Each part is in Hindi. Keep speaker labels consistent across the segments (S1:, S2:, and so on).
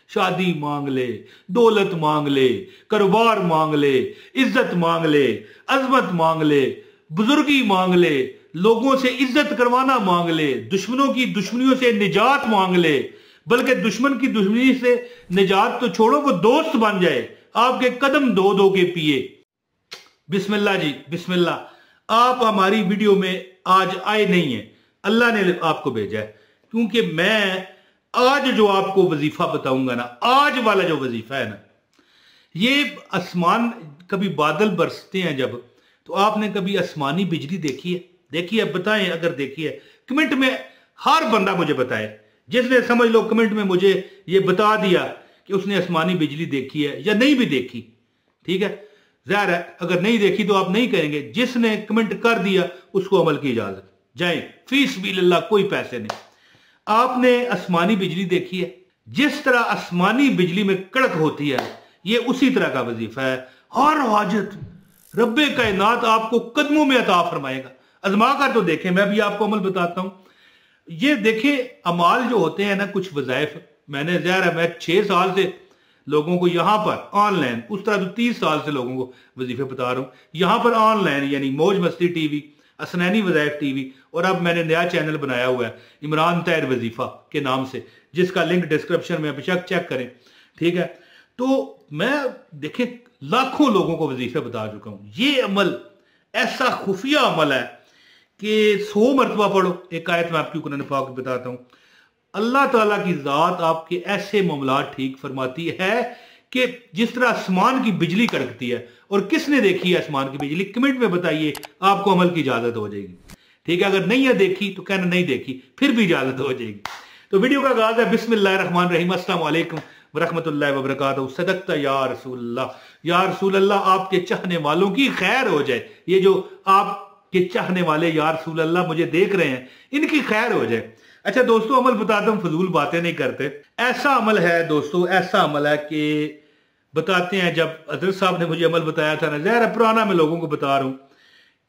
S1: शादी मांग ले, दौलत मांग ले, कारोबार मांग ले, इज्जत मांग ले, अजमत मांग ले, बुजुर्गी मांग ले, लोगों से इज्जत करवाना मांग ले, दुश्मनों की दुश्मनियों से निजात मांग ले, बल्कि दुश्मन की दुश्मनी से निजात तो छोड़ो, वो दोस्त बन जाए, आपके कदम धो धो के पिए। बिस्मिल्लाह जी, बिस्मिल्लाह। आप हमारी वीडियो में आज आए नहीं है, अल्लाह ने आपको भेजा है, क्योंकि मैं आज जो आपको वजीफा बताऊंगा ना, आज वाला जो वजीफा है ना, ये आसमान, कभी बादल बरसते हैं जब, तो आपने कभी आसमानी बिजली देखी है? देखी है? बताएं अगर देखी है, कमेंट में हर बंदा मुझे बताए। जिसने समझ लो कमेंट में मुझे ये बता दिया कि उसने आसमानी बिजली देखी है या नहीं भी देखी, ठीक है, ज़ाहिर है अगर नहीं देखी तो आप नहीं करेंगे। जिसने कमेंट कर दिया उसको अमल की इजाजत, जाए फीस भी लल्ला, कोई पैसे नहीं। आपने आसमानी बिजली देखी है? जिस तरह आसमानी बिजली में कड़क होती है, ये उसी तरह का वजीफा है। हर हाजत रब्बे कायनात आपको कदमों में अता फरमाएगा। अजमा कर तो देखें, मैं भी आपको अमल बताता हूं। ये देखें, अमाल जो होते हैं ना, कुछ वज़ाइफ, मैंने ज़ाहिर है मैं 6 साल से लोगों को यहां पर ऑनलाइन, उस तरह तो 30 साल से लोगों को वजीफे बता रहा हूं, यहां पर ऑनलाइन, यानी मौज मस्ती टीवी, असनैनी वज़ाइफ टीवी, और अब मैंने नया चैनल बनाया हुआ है इमरान तैर वजीफा के नाम से, जिसका लिंक डिस्क्रिप्शन में बेशक चेक करें, ठीक है। तो मैं देखें लाखों लोगों को वजीफे बता चुका हूं। ये अमल ऐसा खुफिया अमल है कि 100 मरतबा पढ़ो। एक आयत में आपकी कुरान पाक बताता हूं, अल्लाह ताला की जात आपके ऐसे मामलात ठीक फरमाती है कि जिस तरह आसमान की बिजली कड़कती है। और किसने देखी है आसमान की बिजली? कमेंट में बताइए, आपको अमल की इजाजत हो जाएगी, ठीक है। अगर नहीं है देखी तो कहना नहीं देखी, फिर भी इजाजत हो जाएगी। तो वीडियो का आगाज है बिस्मिल्लाहिर्रहमानिर्रहीम, अस्सलाम वालेकुम वरहमतुल्लाहि वबरकातुहू। सदकता या रसूलल्लाह, या रसूल अल्लाह, आपके चाहने वालों की खैर हो जाए। ये जो आपके चाहने वाले या रसूल अल्लाह मुझे देख रहे हैं, इनकी खैर हो जाए। अच्छा दोस्तों, अमल बताता हूं, फजूल बातें नहीं करते। ऐसा अमल है दोस्तों, ऐसा अमल है कि बताते हैं, जब हजरत साहब ने मुझे अमल बताया था ना, ज़ाहिर पुराना मैं लोगों को बता रहा हूं,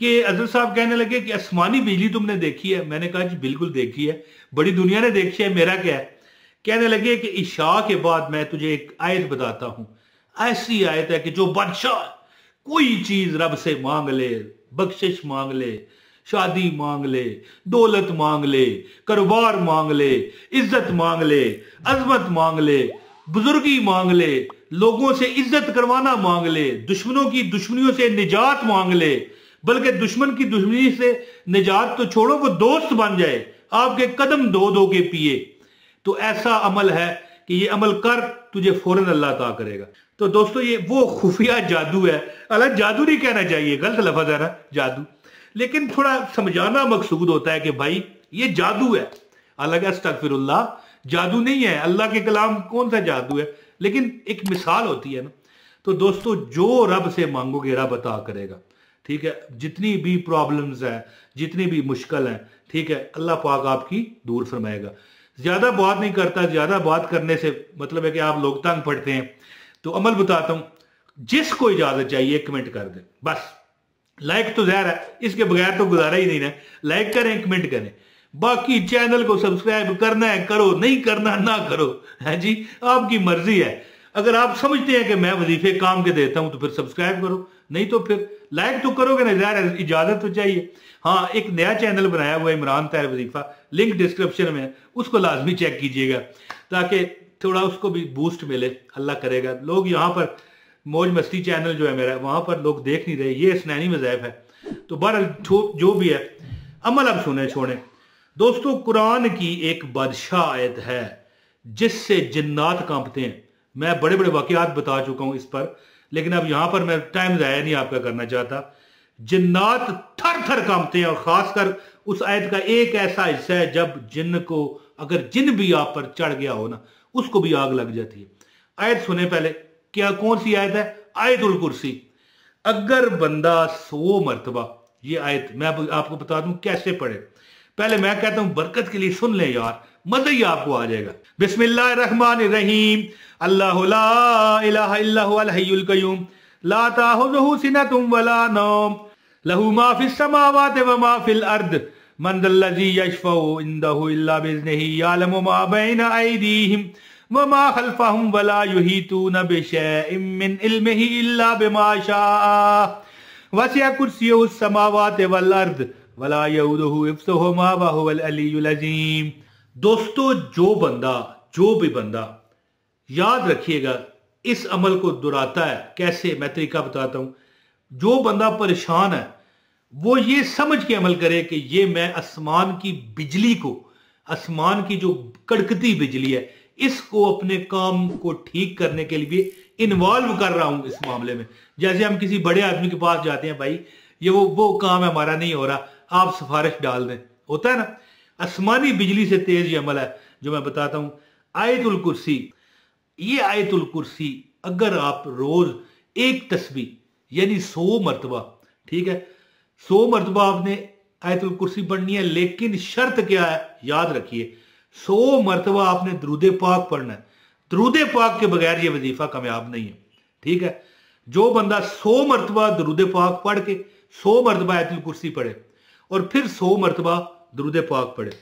S1: कि हजरत साहब कहने लगे कि आसमानी बिजली तुमने देखी है? मैंने कहा जी बिल्कुल देखी है, बड़ी दुनिया ने देखी है, मेरा क्या है। कहने लगे कि इशा के बाद मैं तुझे एक आयत बताता हूं, ऐसी आयत है कि जो बादशाह कोई चीज रब से मांग ले, बख्शिश मांग ले, शादी मांग ले, दौलत मांग ले, कारोबार मांग ले, इज्जत मांग ले, अजमत मांग ले, बुजुर्गी मांग ले, लोगों से इज्जत करवाना मांग ले, दुश्मनों की दुश्मनियों से निजात मांग ले, बल्कि दुश्मन की दुश्मनी से निजात तो छोड़ो, वो दोस्त बन जाए, आपके कदम धो धो के पिए। तो ऐसा अमल है कि ये अमल कर, तुझे फौरन अल्लाह अता करेगा। तो दोस्तों, ये वो खुफिया जादू है। अलग जादू नहीं कहना चाहिए, गलत लफ्ज है ना जादू, लेकिन थोड़ा समझाना मकसूद होता है कि भाई ये जादू है। अलग अस्तगफिरुल्लाह, जादू नहीं है, अल्लाह के कलाम कौन सा जादू है, लेकिन एक मिसाल होती है ना। तो दोस्तों, जो रब से मांगोगे रब अता करेगा, ठीक है। जितनी भी प्रॉब्लम्स है, जितनी भी मुश्किल है, ठीक है, अल्लाह पाक आपकी दूर फरमाएगा। ज्यादा बात नहीं करता, ज्यादा बात करने से मतलब है कि आप लोग तंग पड़ते हैं। तो अमल बताता हूं, जिसको इजाजत चाहिए कमेंट कर दे बस। लाइक तो ज़ाहिर है, इसके बगैर तो गुजारा ही नहीं है। लाइक करें, कमेंट करें, बाकी चैनल को सब्सक्राइब करना है करो, नहीं करना ना करो, है जी, आपकी मर्जी है। अगर आप समझते हैं कि मैं वजीफे काम के देता हूं तो फिर सब्सक्राइब करो, नहीं तो फिर लाइक तो करोगे ना, ज़ाहिर है इजाजत तो चाहिए। हाँ, एक नया चैनल बनाया हुआ है इमरान तैर वजीफा, लिंक डिस्क्रिप्शन में, उसको लाजमी चेक कीजिएगा ताकि थोड़ा उसको भी बूस्ट मिले। अल्लाह करेगा लोग यहाँ पर मौज मस्ती चैनल जो है मेरा, वहां पर लोग देख नहीं रहे, ये असनैनी वज़ाइफ है। तो बहरहाल जो भी है, अमल अब सुने छोड़े दोस्तों। कुरान की एक बादशाह आयत है जिससे जिन्नात कांपते हैं। मैं बड़े बड़े वाकयात बता चुका हूं इस पर, लेकिन अब यहां पर मैं टाइम ज़ाया नहीं आपका करना चाहता। जिन्नात थर थर कांपते हैं, और खासकर उस आयत का एक ऐसा हिस्सा है जब जिन्न को, अगर जिन भी आप पर चढ़ गया हो ना, उसको भी आग लग जाती है। आयत सुने पहले, क्या कौन सी आयत है? आयतुल कुर्सी। अगर बंदा 100 मरतबा ये आयत, मैं आपको बता दूं कैसे पढ़े। पहले मैं कहता हूं बरकत के लिए सुन ले यार, मजा ही आपको आ जाएगा। बिस्मिल्लाहिर्रहमानिर्रहीम, अल्लाहु ला इलाहा इल्ला हुवल हय्युल कय्यूम, ला ताखुज़ुहु सिनतुम वला नौम, लहू मा फिस समावाति व मा फिल अर्द, मन ज़ल्लज़ी यशफ़उ इंदहु इल्ला बिइज़्निही, यअलमु मा बैना अयदीहिम वमा खल्फहुम वला युहीतूना बिशैइन मिन इल्मिही इल्ला बिमा शाअ वसिअ कुर्सियुहुस समावाति वल अर्द वला यऊदुहु हिफ्ज़ुहुमा व हुवल अलियुल अज़ीम। दोस्तों, जो भी बंदा याद रखिएगा इस अमल को दोहराता है, कैसे मैं तरीका बताता हूं। जो बंदा परेशान है वो ये समझ के अमल करे कि ये मैं आसमान की बिजली को, आसमान की जो कड़कती बिजली है, इसको अपने काम को ठीक करने के लिए इन्वॉल्व कर रहा हूं इस मामले में। जैसे हम किसी बड़े आदमी के पास जाते हैं, भाई ये वो काम है हमारा नहीं हो रहा, आप सिफारिश डाल दें, होता है ना। आसमानी बिजली से तेज ये अमल है जो मैं बताता हूं, आयतुल कुर्सी। ये आयतुल कुर्सी अगर आप रोज एक तस्बीह यानी 100 मरतबा, ठीक है, 100 मरतबा आपने आयतुल कुर्सी पढ़नी है, लेकिन शर्त क्या है याद रखिए, 100 मरतबा आपने दरूद पाक पढ़ना है। दरूद पाक के बगैर ये वजीफा कामयाब नहीं है, ठीक है। जो बंदा 100 मरतबा दरूद पाक पढ़ के 100 मरतबा आयतुल कुर्सी पढ़े और फिर 100 मरतबा दरूद पाक पढ़े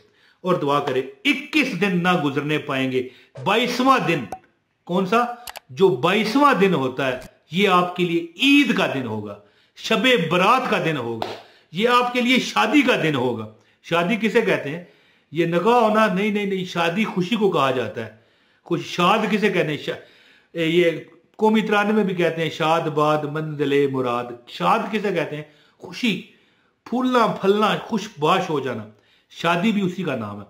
S1: और दुआ करे, 21 दिन ना गुजरने पाएंगे, 22वां दिन, कौन सा, जो 22वां दिन होता है, ये आपके लिए ईद का दिन होगा, शबे बरात का दिन होगा, ये आपके लिए शादी का दिन होगा। शादी किसे कहते हैं, ये निकाह होना नहीं नहीं नहीं, शादी खुशी को कहा जाता है। खुश शाद किसे कहते हैं, ये कौमी तराने में भी कहते हैं शाद बाद मंजिले मुराद। शाद किसे कहते हैं, खुशी, फूलना फलना, खुशबाश हो जाना, शादी भी उसी का नाम है।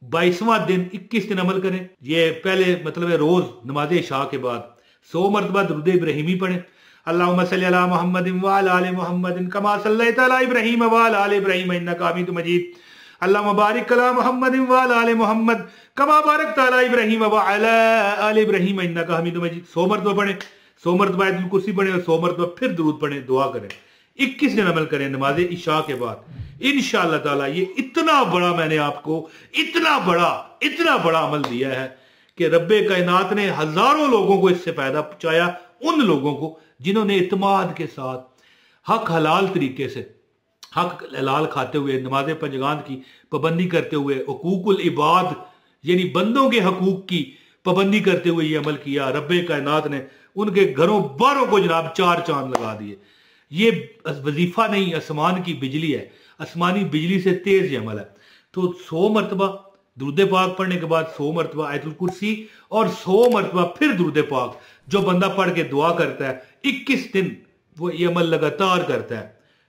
S1: 22वां दिन 21 दिन अमल करें। ये पहले मतलब है रोज नमाज इशा के बाद 100 मरतबा दुरूद इब्राहिमी पढ़ें। अल्लाहुम्मा सल्ली अला मुहम्मदिन व अला आलि मुहम्मदिन कमा सल्लैता अला इब्राहीम व अला आलि इब्राहीम इन्नका हमीदुम मजीद। अल्लाहुम्मा बारिक अला मुहम्मदिन व अला आलि मुहम्मद कमा बारकता अला इब्राहीम व अला आलि इब्राहीम इन्नका हमीदुम मजीद। 100 मरतबा पढ़ें, 100 मरतबा आयतुल कुर्सी पढ़ें और 100 मरतबा फिर दुरूद पढ़ें, दुआ करें। 21 दिन अमल करें नमाज इशा के बाद, इंशाअल्लाह ताला। ये इतना बड़ा मैंने आपको इतना बड़ा अमल दिया है कि रब्बे कायनात ने हजारों लोगों को इससे फायदा पहुंचाया, उन लोगों को जिन्होंने इत्माद के साथ हक हलाल तरीके से, हक हलाल खाते हुए, नमाज पंजगान की पाबंदी करते हुए, हुकूकुल इबाद यानी बंदों के हकूक की पाबंदी करते हुए ये अमल किया। रब्बे कायनात ने उनके घरों बारों को जनाब 4 चांद लगा दिए। ये वजीफा नहीं, आसमान की बिजली है, आसमानी बिजली से तेज ये अमल है। तो 100 मरतबा दुरूद पाक पढ़ने के बाद 100 मरतबा आयतुल कुर्सी और 100 मरतबा फिर दुरूद पाक जो बंदा पढ़ के दुआ करता है, 21 दिन वो ये अमल लगातार करता है,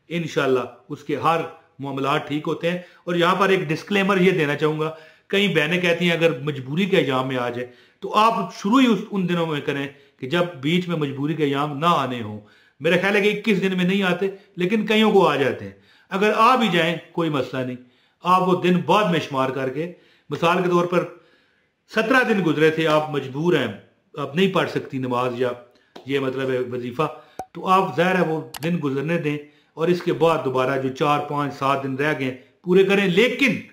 S1: इंशाल्लाह उसके हर मामलात ठीक होते हैं। और यहाँ पर एक डिस्क्लेमर ये देना चाहूंगा, कई बहनें कहती हैं अगर मजबूरी के अयाम में आ जाए तो आप शुरू ही उन दिनों में करें कि जब बीच में मजबूरी के अयाम ना आने हों। मेरा ख्याल है कि 21 दिन में नहीं आते, लेकिन कईयों को आ जाते हैं। अगर आ भी जाएं कोई मसला नहीं, आप वो दिन बाद में शुमार करके, मिसाल के तौर पर 17 दिन गुजरे थे, आप मजबूर हैं, आप नहीं पढ़ सकती नमाज या ये मतलब है वजीफा, तो आप ज़ाहिर है वो दिन गुजरने दें और इसके बाद दोबारा जो 4, 5, 7 दिन रह गए पूरे करें। लेकिन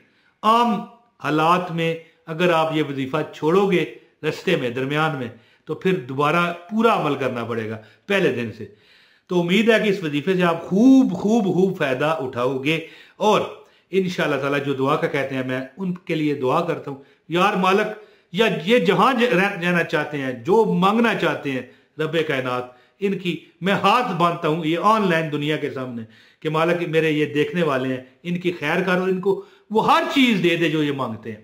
S1: आम हालात में अगर आप ये वजीफा छोड़ोगे रस्ते में, दरमियान में, तो फिर दोबारा पूरा अमल करना पड़ेगा पहले दिन से। तो उम्मीद है कि इस वजीफे से आप खूब फायदा उठाओगे। और इंशाअल्लाह ताला जो दुआ का कहते हैं, मैं उनके लिए दुआ करता हूँ, यार मालिक, या ये जहां रहना चाहते हैं, जो मांगना चाहते हैं रब्बे कायनात, इनकी मैं हाथ बांधता हूँ ये ऑनलाइन दुनिया के सामने कि मालिक मेरे ये देखने वाले हैं, इनकी खैर करो, इनको वो हर चीज दे दे जो ये मांगते हैं।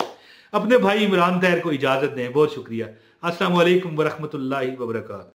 S1: अपने भाई इमरान तैर को इजाजत दें, बहुत शुक्रिया। अस्सलाम वालेकुम वरहमतुल्लाहि वबरकातुहू।